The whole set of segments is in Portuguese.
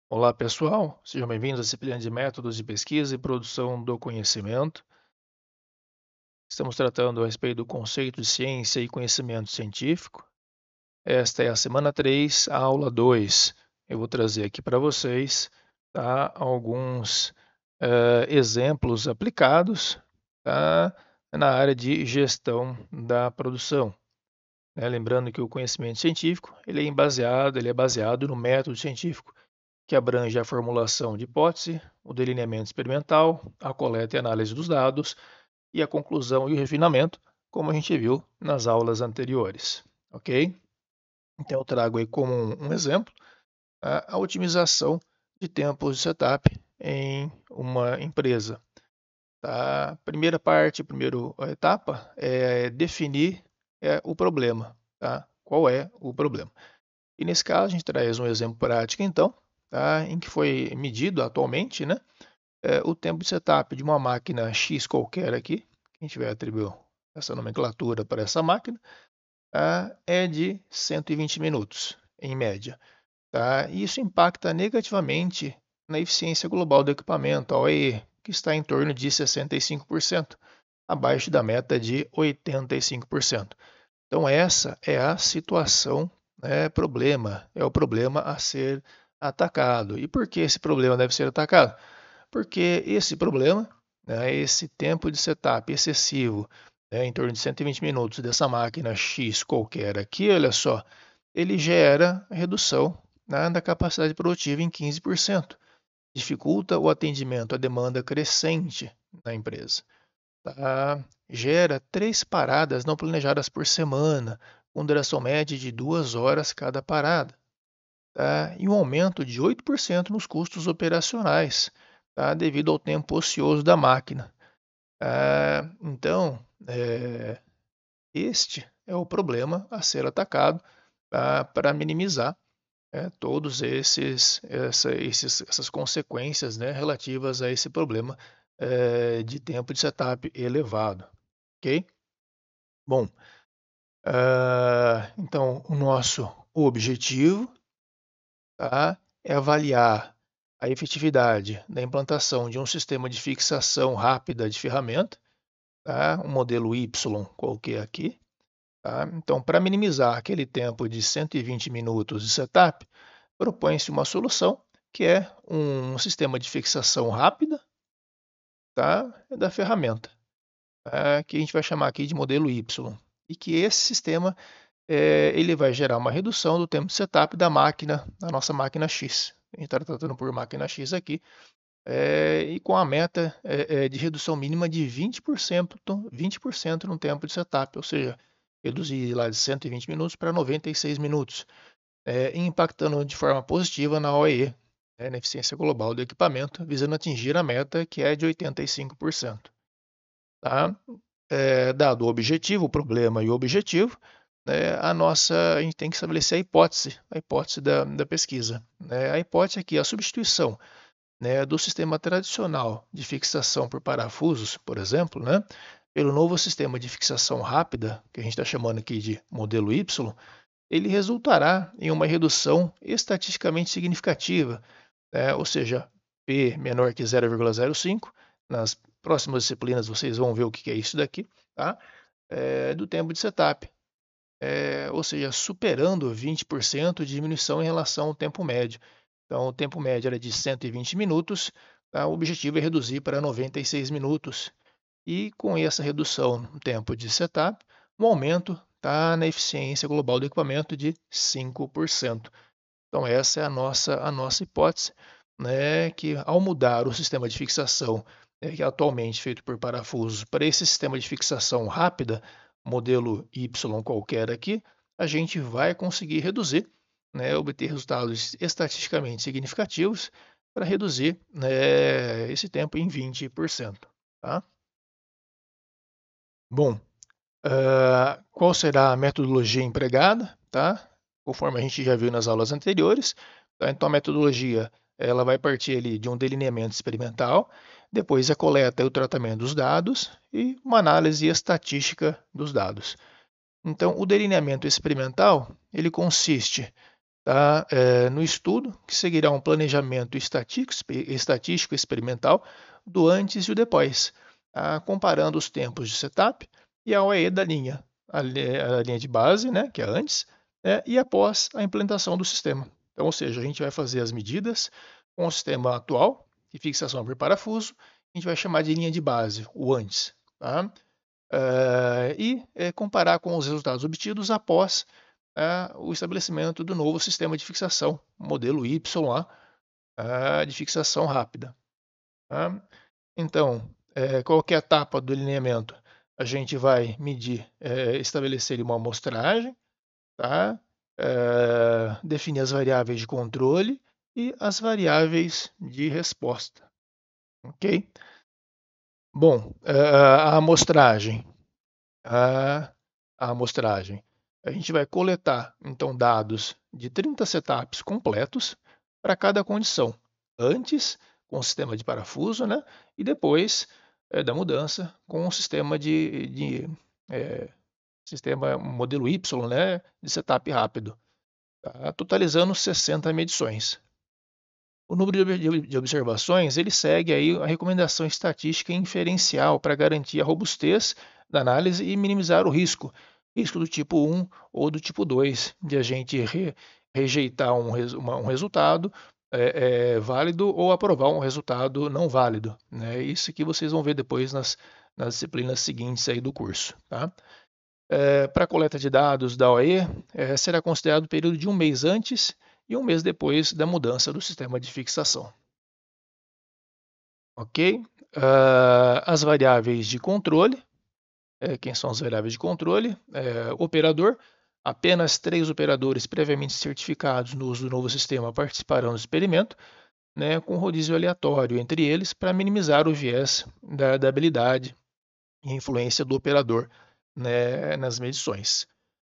Olá, pessoal. Sejam bem-vindos à disciplina de Métodos de Pesquisa e Produção do Conhecimento. Estamos tratando a respeito do conceito de ciência e conhecimento científico. Esta é a semana 3, a aula 2. Eu vou trazer aqui para vocês, tá, alguns exemplos aplicados, tá, na área de gestão da produção. Lembrando que o conhecimento científico ele é baseado no método científico, que abrange a formulação de hipótese, o delineamento experimental, a coleta e análise dos dados e a conclusão e o refinamento, como a gente viu nas aulas anteriores, ok? Então eu trago aí como um exemplo a otimização de tempos de setup em uma empresa. Tá? A primeira parte, a primeira etapa é definir o problema. Tá? Qual é o problema? E nesse caso a gente traz um exemplo prático então, tá? Em que foi medido atualmente, né, o tempo de setup de uma máquina X qualquer aqui, quem tiver atribuir essa nomenclatura para essa máquina, tá? É de 120 minutos, em média. Tá? E isso impacta negativamente na eficiência global do equipamento, a OEE, que está em torno de 65%, abaixo da meta de 85%. Então, essa é a situação, problema, é o problema a ser atacado. E por que esse problema deve ser atacado? Porque esse problema, esse tempo de setup excessivo, em torno de 120 minutos dessa máquina X qualquer aqui, olha só, ele gera redução, da capacidade produtiva em 15%. Dificulta o atendimento à demanda crescente na empresa. Tá? Gera 3 paradas não planejadas por semana, com duração média de 2 horas cada parada. Tá? E um aumento de 8% nos custos operacionais, tá? Devido ao tempo ocioso da máquina. Então, este é o problema a ser atacado, tá? Para minimizar todos essas consequências, né, relativas a esse problema de tempo de setup elevado. Ok? Bom, então o nosso objetivo, tá, é avaliar a efetividade da implantação de um sistema de fixação rápida de ferramenta, tá, um modelo Y qualquer aqui. Tá? Então, para minimizar aquele tempo de 120 minutos de setup, propõe-se uma solução que é um sistema de fixação rápida, tá, da ferramenta, que a gente vai chamar aqui de modelo Y. E que esse sistema ele vai gerar uma redução do tempo de setup da máquina, da nossa máquina X. A gente está tratando por máquina X aqui, e com a meta de redução mínima de 20% no tempo de setup, ou seja, reduzir lá de 120 minutos para 96 minutos, impactando de forma positiva na OEE, na eficiência global do equipamento, visando atingir a meta que é de 85%. Tá? Dado o objetivo, o problema e o objetivo, a gente tem que estabelecer a hipótese da pesquisa. A hipótese aqui é a substituição, do sistema tradicional de fixação por parafusos, por exemplo, pelo novo sistema de fixação rápida, que a gente está chamando aqui de modelo Y, ele resultará em uma redução estatisticamente significativa, ou seja, P menor que 0,05. Nas próximas disciplinas vocês vão ver o que é isso daqui, tá? Do tempo de setup, ou seja, superando 20% de diminuição em relação ao tempo médio. Então, o tempo médio era de 120 minutos, tá? O objetivo é reduzir para 96 minutos. E com essa redução no tempo de setup, um aumento na eficiência global do equipamento de 5%. Então, essa é a nossa hipótese, que ao mudar o sistema de fixação, que é atualmente feito por parafusos, para esse sistema de fixação rápida, modelo Y qualquer aqui, a gente vai conseguir reduzir, obter resultados estatisticamente significativos para reduzir esse tempo em 20%. Tá? Bom, qual será a metodologia empregada? Tá? Conforme a gente já viu nas aulas anteriores, tá? Então a metodologia ela vai partir ali de um delineamento experimental, depois a coleta e o tratamento dos dados e uma análise estatística dos dados. Então, o delineamento experimental ele consiste, tá? No estudo, que seguirá um planejamento estatístico experimental do antes e o depois, tá? Comparando os tempos de setup e a OE da linha, a linha de base, né, que é antes, né, e após a implementação do sistema. Então, ou seja, a gente vai fazer as medidas com o sistema atual, de fixação por parafuso, a gente vai chamar de linha de base, o antes, tá? Comparar com os resultados obtidos após o estabelecimento do novo sistema de fixação, modelo YA, de fixação rápida. Tá? Então, qualquer etapa do alinhamento, a gente vai medir, estabelecer uma amostragem, tá? Definir as variáveis de controle e as variáveis de resposta. Ok? Bom, a amostragem. A amostragem. A gente vai coletar, então, dados de 30 setups completos para cada condição. Antes, com o sistema de parafuso, né? E depois da mudança, com o sistema sistema modelo Y, né? De setup rápido. Tá? Totalizando 60 medições. O número de observações ele segue aí a recomendação estatística inferencial para garantir a robustez da análise e minimizar o risco do tipo 1 ou do tipo 2, de a gente rejeitar um resultado válido ou aprovar um resultado não válido. Né? Isso que vocês vão ver depois nas disciplinas seguintes aí do curso. Tá? Para a coleta de dados da OE, será considerado o período de um mês antes e um mês depois da mudança do sistema de fixação. Ok? As variáveis de controle. Quem são as variáveis de controle? Operador. Apenas 3 operadores previamente certificados no uso do novo sistema participarão do experimento, né, com rodízio aleatório entre eles para minimizar o viés da habilidade e influência do operador, né, nas medições.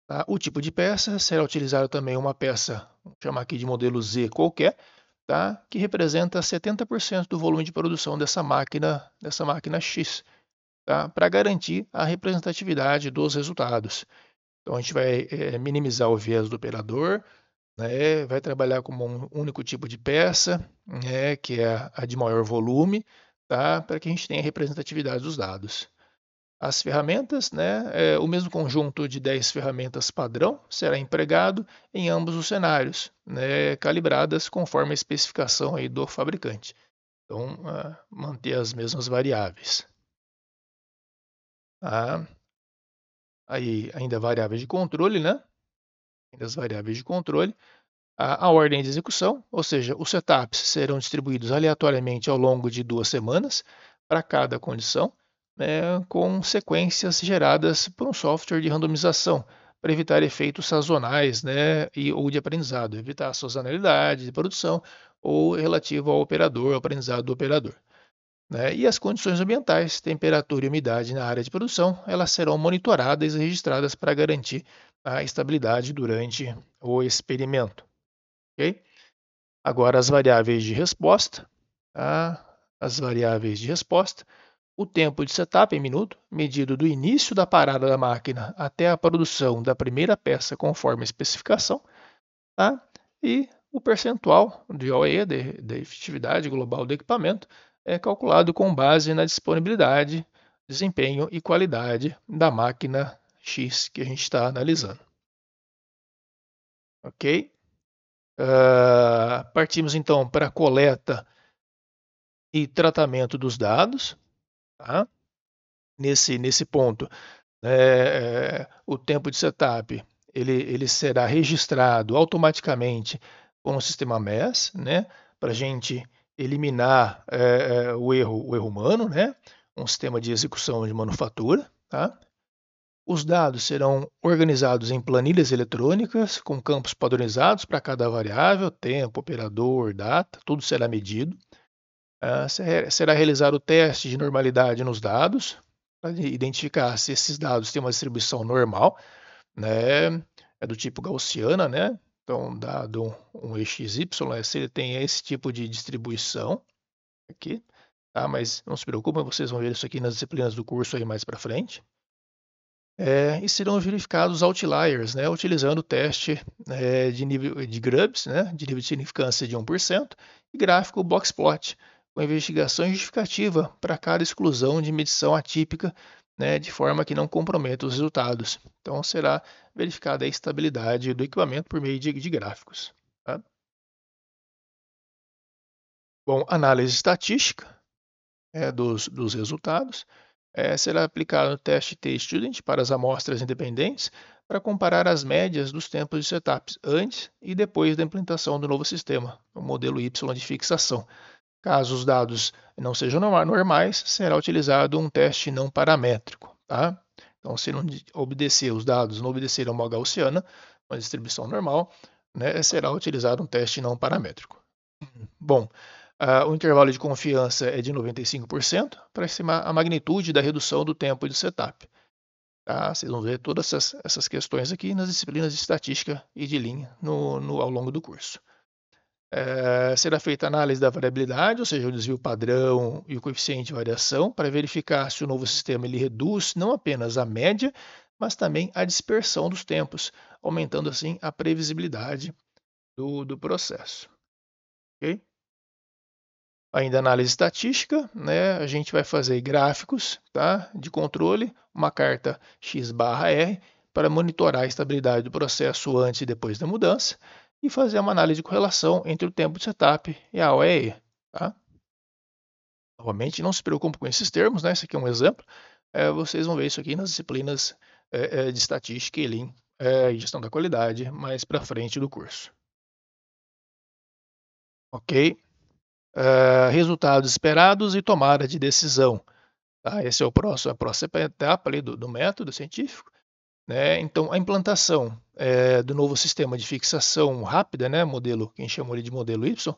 Tá? O tipo de peça será utilizado também uma peça, vamos chamar aqui de modelo Z qualquer, tá? Que representa 70% do volume de produção dessa máquina X, tá? Para garantir a representatividade dos resultados. Então a gente vai minimizar o viés do operador, né? Vai trabalhar com um único tipo de peça, né? Que é a de maior volume, tá? Para que a gente tenha representatividade dos dados. As ferramentas, né, o mesmo conjunto de 10 ferramentas padrão será empregado em ambos os cenários, né, calibradas conforme a especificação aí do fabricante. Então, manter as mesmas variáveis. Aí, ainda variáveis de controle, né? Ainda as variáveis de controle. A ordem de execução, ou seja, os setups serão distribuídos aleatoriamente ao longo de 2 semanas para cada condição, né, com sequências geradas por um software de randomização, para evitar efeitos sazonais, né, ou de aprendizado, evitar a sazonalidade de produção ou relativo ao operador, ao aprendizado do operador. Né? E as condições ambientais, temperatura e umidade na área de produção, elas serão monitoradas e registradas para garantir a estabilidade durante o experimento. Okay? Agora, as variáveis de resposta. Tá? As variáveis de resposta. O tempo de setup em minuto, medido do início da parada da máquina até a produção da primeira peça conforme a especificação. Tá? E o percentual de OE, da efetividade global do equipamento, é calculado com base na disponibilidade, desempenho e qualidade da máquina X que a gente está analisando. Ok? Partimos então para a coleta e tratamento dos dados. Tá? Nesse ponto, o tempo de setup ele será registrado automaticamente com o sistema MES, né, para a gente eliminar o erro humano, né, um sistema de execução de manufatura. Tá? Os dados serão organizados em planilhas eletrônicas com campos padronizados para cada variável, tempo, operador, data, tudo será medido. Será realizado o teste de normalidade nos dados, para identificar se esses dados têm uma distribuição normal, né? É do tipo gaussiana, né? Então, dado um EXY, se ele tem esse tipo de distribuição aqui, tá? Mas não se preocupem, vocês vão ver isso aqui nas disciplinas do curso aí mais para frente. e serão verificados outliers, né, utilizando o teste de nível de Grubbs, né, de nível de significância de 1%, e gráfico boxplot, com investigação justificativa para cada exclusão de medição atípica, né, de forma que não comprometa os resultados. Então, será verificada a estabilidade do equipamento por meio de gráficos. Tá? Bom, análise estatística dos resultados. Será aplicado o teste T-Student para as amostras independentes para comparar as médias dos tempos de setups antes e depois da implementação do novo sistema, o modelo Y de fixação. Caso os dados não sejam normais, será utilizado um teste não paramétrico. Tá? Então, se não obedecer os dados, não obedecer a uma gaussiana, uma distribuição normal, né, será utilizado um teste não paramétrico. Bom, o intervalo de confiança é de 95% para estimar a magnitude da redução do tempo de setup. Tá? Vocês vão ver todas essas questões aqui nas disciplinas de estatística e de Lean ao longo do curso. Será feita a análise da variabilidade, ou seja, o desvio padrão e o coeficiente de variação, para verificar se o novo sistema ele reduz não apenas a média, mas também a dispersão dos tempos, aumentando assim a previsibilidade do processo. Okay? Ainda análise estatística, né? A gente vai fazer gráficos, tá? De controle, uma carta X/R para monitorar a estabilidade do processo antes e depois da mudança e fazer uma análise de correlação entre o tempo de setup e a OEE. Tá? Novamente, não se preocupe com esses termos, né? Esse aqui é um exemplo. Vocês vão ver isso aqui nas disciplinas de estatística e Lean e gestão da qualidade mais para frente do curso. Ok? Resultados esperados e tomada de decisão. Tá? Esse é a próxima etapa ali do método científico. Né? Então, a implantação do novo sistema de fixação rápida, né? Modelo, que a gente chamou de modelo Y,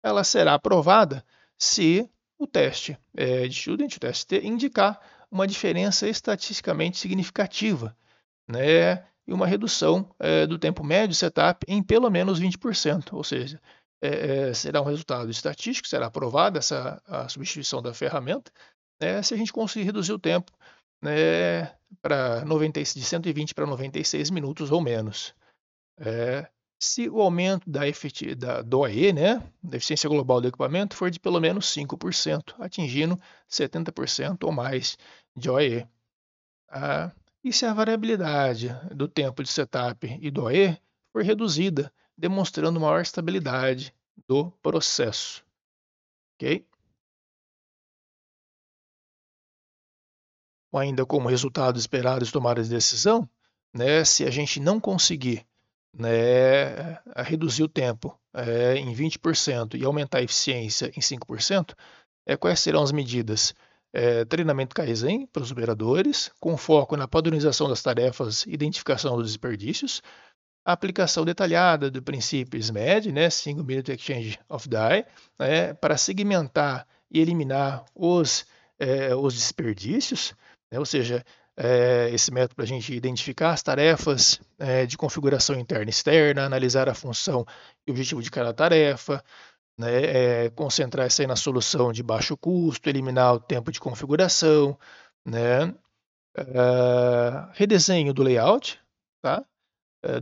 ela será aprovada se o teste de Student, o teste T, indicar uma diferença estatisticamente significativa, né? E uma redução do tempo médio de setup em pelo menos 20%, ou seja, será um resultado estatístico, será aprovada a substituição da ferramenta, se a gente conseguir reduzir o tempo de 120 para 96 minutos ou menos. Se o aumento do OE, da eficiência global do equipamento, for de pelo menos 5%, atingindo 70% ou mais de OE. E se a variabilidade do tempo de setup e do OE for reduzida, demonstrando maior estabilidade do processo. Ok? Ainda como resultado esperado de tomada de decisão, se a gente não conseguir reduzir o tempo em 20% e aumentar a eficiência em 5%, quais serão as medidas? Treinamento Kaizen para os operadores, com foco na padronização das tarefas e identificação dos desperdícios, a aplicação detalhada do princípio SMED, Single Minute Exchange of Die, para segmentar e eliminar os desperdícios, ou seja, esse método para a gente identificar as tarefas de configuração interna e externa, analisar a função e o objetivo de cada tarefa, concentrar isso aí na solução de baixo custo, eliminar o tempo de configuração, redesenho do layout, tá?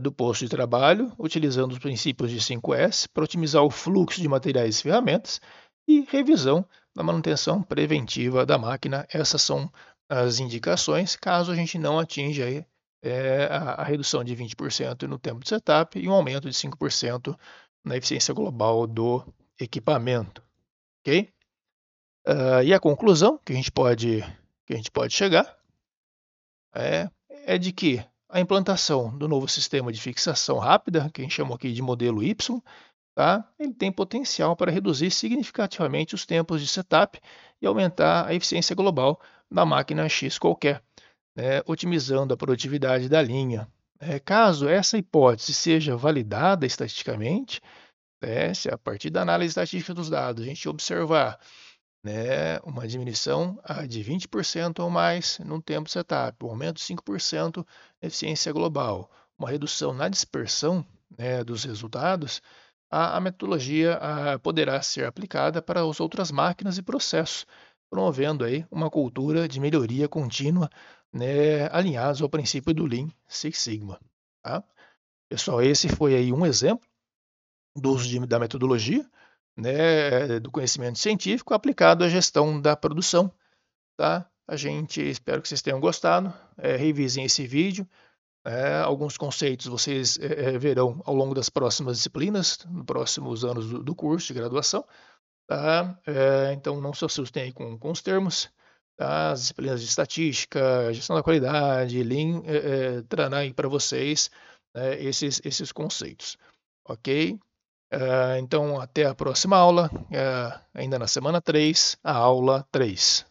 Do posto de trabalho, utilizando os princípios de 5S para otimizar o fluxo de materiais e ferramentas e revisão da manutenção preventiva da máquina. Essas são as indicações, caso a gente não atinja aí, a redução de 20% no tempo de setup e um aumento de 5% na eficiência global do equipamento. Ok? E a conclusão que a gente pode chegar é de que a implantação do novo sistema de fixação rápida, que a gente chamou aqui de modelo Y, tá? Ele tem potencial para reduzir significativamente os tempos de setup e aumentar a eficiência global da máquina X qualquer, otimizando a produtividade da linha. Caso essa hipótese seja validada estatisticamente, se a partir da análise estatística dos dados a gente observar uma diminuição de 20% ou mais no tempo de setup, um aumento de 5% na eficiência global, uma redução na dispersão dos resultados, a metodologia poderá ser aplicada para as outras máquinas e processos, promovendo aí uma cultura de melhoria contínua, né, alinhados ao princípio do Lean Six Sigma. Tá? Pessoal, esse foi aí um exemplo do uso da metodologia, né, do conhecimento científico aplicado à gestão da produção. Tá? A gente espero que vocês tenham gostado. Revisem esse vídeo. Alguns conceitos vocês verão ao longo das próximas disciplinas, nos próximos anos do curso de graduação. Tá? Então não se assustem aí com os termos. Tá? As disciplinas de estatística, gestão da qualidade, Lean, trarão aí para vocês esses conceitos. Ok? Então até a próxima aula, ainda na semana 3, a aula 3.